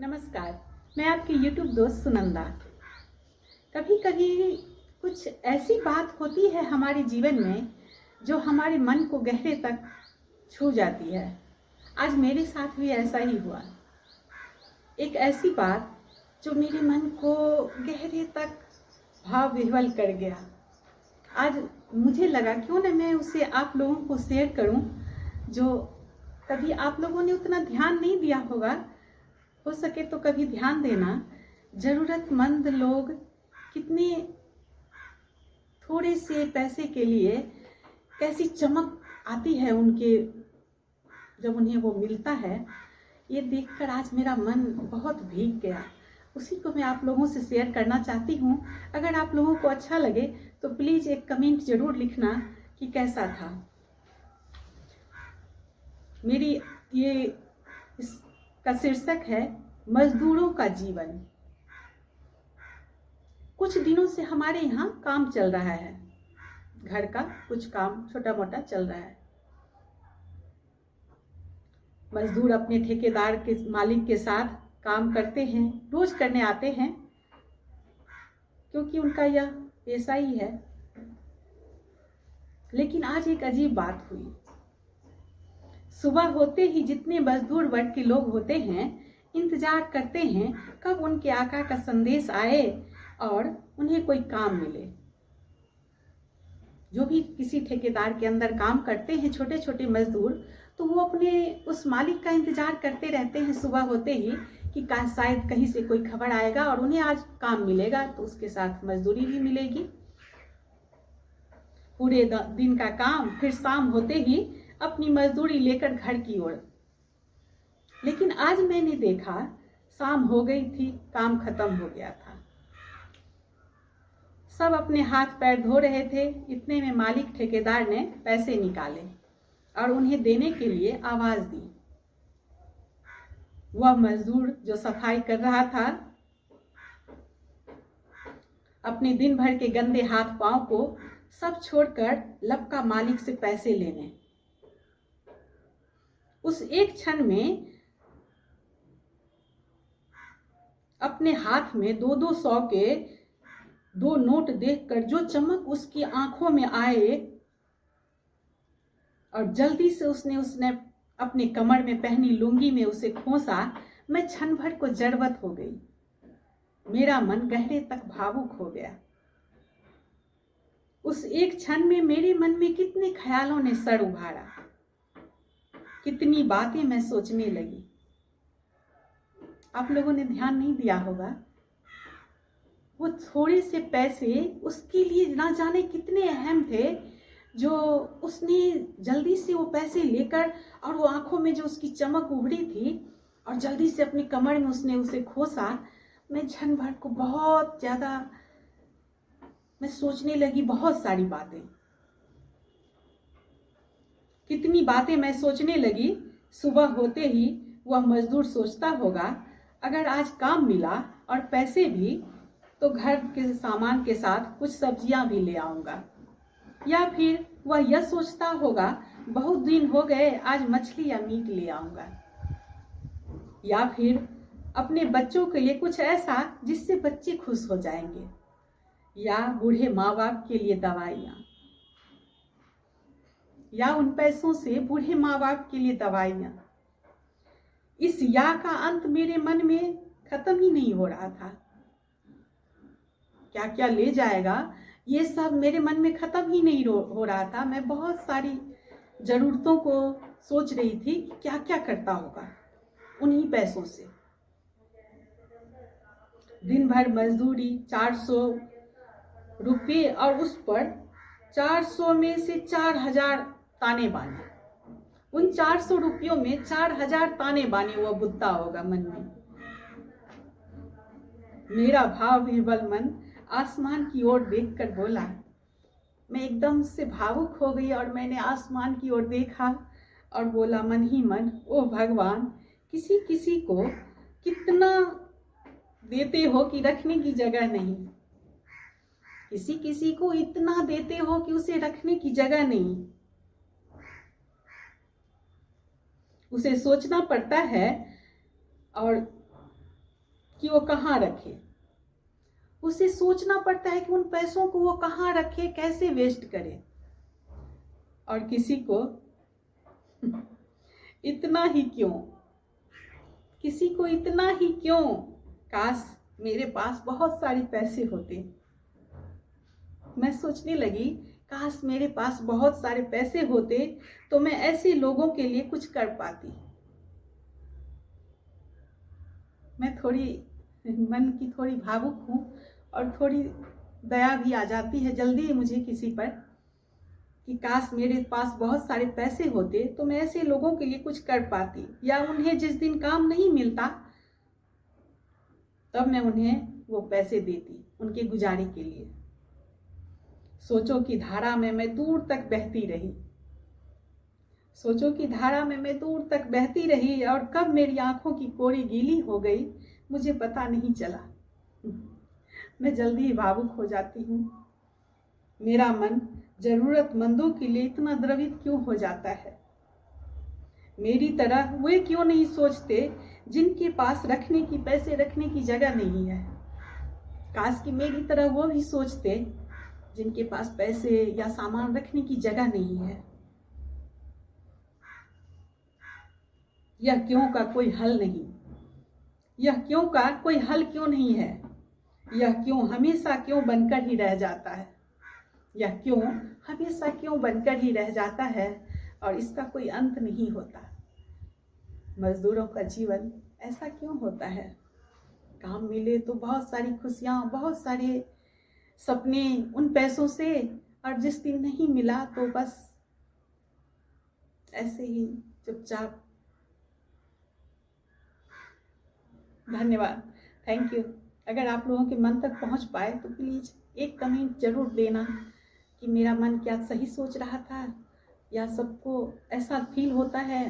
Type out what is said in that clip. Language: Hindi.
नमस्कार। मैं आपकी YouTube दोस्त सुनंदा। कभी कभी कुछ ऐसी बात होती है हमारे जीवन में जो हमारे मन को गहरे तक छू जाती है। आज मेरे साथ भी ऐसा ही हुआ। एक ऐसी बात जो मेरे मन को गहरे तक भाव विह्वल कर गया। आज मुझे लगा क्यों न मैं उसे आप लोगों को शेयर करूं, जो कभी आप लोगों ने उतना ध्यान नहीं दिया होगा। हो सके तो कभी ध्यान देना। ज़रूरतमंद लोग कितने थोड़े से पैसे के लिए कैसी चमक आती है उनके, जब उन्हें वो मिलता है, ये देखकर आज मेरा मन बहुत भीग गया। उसी को मैं आप लोगों से शेयर करना चाहती हूँ। अगर आप लोगों को अच्छा लगे तो प्लीज़ एक कमेंट ज़रूर लिखना कि कैसा था। मेरी ये इसका शीर्षक है मजदूरों का जीवन। कुछ दिनों से हमारे यहाँ काम चल रहा है, घर का कुछ काम छोटा मोटा चल रहा है। मजदूर अपने ठेकेदार के मालिक के साथ काम करते हैं, रोज करने आते हैं, क्योंकि उनका यह पेशा ही है। लेकिन आज एक अजीब बात हुई। सुबह होते ही जितने मजदूर वर्ग के लोग होते हैं इंतजार करते हैं कब उनके आका का संदेश आए और उन्हें कोई काम मिले। जो भी किसी ठेकेदार के अंदर काम करते हैं छोटे छोटे मजदूर, तो वो अपने उस मालिक का इंतजार करते रहते हैं सुबह होते ही कि शायद कहीं से कोई खबर आएगा और उन्हें आज काम मिलेगा, तो उसके साथ मजदूरी भी मिलेगी। पूरे दिन का काम, फिर शाम होते ही अपनी मजदूरी लेकर घर की ओर। लेकिन आज मैंने देखा शाम हो गई थी, काम खत्म हो गया था। सब अपने हाथ पैर धो रहे थे। इतने में मालिक ठेकेदार ने पैसे निकाले और उन्हें देने के लिए आवाज दी। वह मजदूर जो सफाई कर रहा था अपने दिन भर के गंदे हाथ पांव को सब छोड़कर लपका मालिक से पैसे लेने। उस एक क्षण में अपने हाथ में 2-2 सौ के 2 नोट देखकर जो चमक उसकी आंखों में आए, और जल्दी से उसने अपने कमर में पहनी लुंगी में उसे खोसा। मैं क्षण भर को जड़वत हो गई। मेरा मन गहरे तक भावुक हो गया। उस एक क्षण में मेरे मन में कितने ख्यालों ने सर उभारा, कितनी बातें मैं सोचने लगी। आप लोगों ने ध्यान नहीं दिया होगा, वो थोड़े से पैसे उसके लिए ना जाने कितने अहम थे, जो उसने जल्दी से वो पैसे लेकर, और वो आंखों में जो उसकी चमक उभरी थी, और जल्दी से अपनी कमर में उसने उसे खोसा। मैं क्षण भर को बहुत ज़्यादा मैं सोचने लगी, बहुत सारी बातें, कितनी बातें मैं सोचने लगी। सुबह होते ही वह मजदूर सोचता होगा अगर आज काम मिला और पैसे भी, तो घर के सामान के साथ कुछ सब्जियां भी ले आऊंगा। या फिर वह यह सोचता होगा बहुत दिन हो गए, आज मछली या मीट ले आऊंगा। या फिर अपने बच्चों के लिए कुछ ऐसा जिससे बच्चे खुश हो जाएंगे। या बूढ़े माँ बाप के लिए दवाइयाँ, या उन पैसों से बूढ़े माँ बाप के लिए दवाइयाँ। इस या का अंत मेरे मन में खत्म ही नहीं हो रहा था। क्या क्या ले जाएगा, ये सब मेरे मन में खत्म ही नहीं हो रहा था। मैं बहुत सारी जरूरतों को सोच रही थी कि क्या क्या करता होगा उन्हीं पैसों से। दिन भर मजदूरी, 400 रुपये, और उस पर 400 में से 4000 ताने बाने। उन 400 रुपयों में 4000 ताने बाने हुआ बुद्धता होगा मन में। मेरा भाव विह्वल मन आसमान की ओर देखकर बोला। मैं एकदम से भावुक हो गई और मैंने आसमान की ओर देखा और बोला मन ही मन, ओ भगवान, किसी किसी को कितना देते हो कि रखने की जगह नहीं, किसी किसी को इतना देते हो कि उसे रखने की जगह नहीं। उसे सोचना पड़ता है और कि वो कहाँ रखे। उसे सोचना पड़ता है कि उन पैसों को वो कहाँ रखे, कैसे वेस्ट करे। और किसी को इतना ही क्यों, किसी को इतना ही क्यों, काश मेरे पास बहुत सारे पैसे होते। मैं सोचने लगी, काश मेरे पास बहुत सारे पैसे होते तो मैं ऐसे लोगों के लिए कुछ कर पाती। मैं थोड़ी मन की थोड़ी भावुक हूँ और थोड़ी दया भी आ जाती है जल्दी ही मुझे किसी पर, कि काश मेरे पास बहुत सारे पैसे होते तो मैं ऐसे लोगों के लिए कुछ कर पाती, या उन्हें जिस दिन काम नहीं मिलता तब मैं उन्हें वो पैसे देती उनके गुजारे के लिए। सोचो कि धारा में मैं दूर तक बहती रही, सोचो कि धारा में मैं दूर तक बहती रही और कब मेरी आंखों की कोरी गीली हो गई मुझे पता नहीं चला। मैं जल्दी ही भावुक हो जाती हूँ। मेरा मन जरूरतमंदों के लिए इतना द्रवित क्यों हो जाता है। मेरी तरह वे क्यों नहीं सोचते जिनके पास रखने की, पैसे रखने की जगह नहीं है। काश कि मेरी तरह वो भी सोचते जिनके पास पैसे या सामान रखने की जगह नहीं है। यह क्यों का कोई हल नहीं, यह क्यों का कोई हल क्यों नहीं है। यह क्यों हमेशा क्यों बनकर ही रह जाता है, यह क्यों हमेशा क्यों बनकर ही रह जाता है और इसका कोई अंत नहीं होता। मजदूरों का जीवन ऐसा क्यों होता है। काम मिले तो बहुत सारी खुशियाँ, बहुत सारे सपने उन पैसों से, और जिस दिन नहीं मिला तो बस ऐसे ही चुपचाप। धन्यवाद, थैंक यू। अगर आप लोगों के मन तक पहुंच पाए तो प्लीज़ एक कमेंट जरूर देना कि मेरा मन क्या सही सोच रहा था, या सबको ऐसा फील होता है